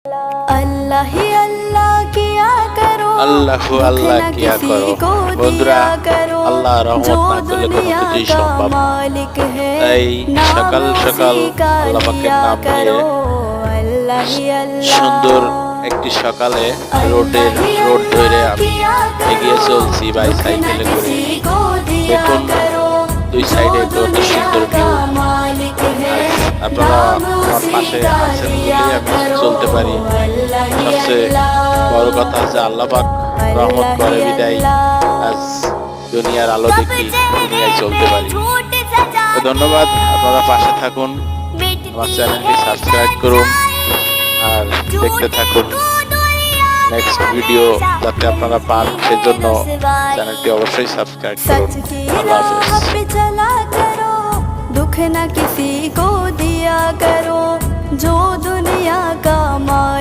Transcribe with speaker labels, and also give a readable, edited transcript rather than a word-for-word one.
Speaker 1: अल्लाह ही अल्लाह किया करो,
Speaker 2: আল্লাহু আল্লাহ কিয়া করো। বন্ধুরা, আল্লাহ রহমত না করলে কোনো কিছুই সম্ভব না। তাই সকাল সকাল আল্লাহ পাকের নাম নিয়ে সুন্দর একটি সকালে রোড ধরে আমি এগিয়ে চলছি বাইসাইকেলে করে। দেখুন দুই সাইডে কত সুন্দর ভিউ। আপনারা আমার পাশে আছেন বলেই আমি চলতে পারি। সবচেয়ে বড় কথা হচ্ছে আল্লাহ পাক রহমত করে বিদায় আজ দুনিয়ার আলো দেখি, দুনিয়ায় চলতে পারি। তো ধন্যবাদ, আপনারা পাশে থাকুন, আমার চ্যানেলটি সাবস্ক্রাইব করুন আর দেখতে থাকুন নেক্সট ভিডিও যাতে আপনারা পান, সেজন্য চ্যানেলটি অবশ্যই সাবস্ক্রাইব করুন। আল্লাহ হাফেজ।
Speaker 1: दुख न किसी को दिया करो, जो दुनिया का मालिक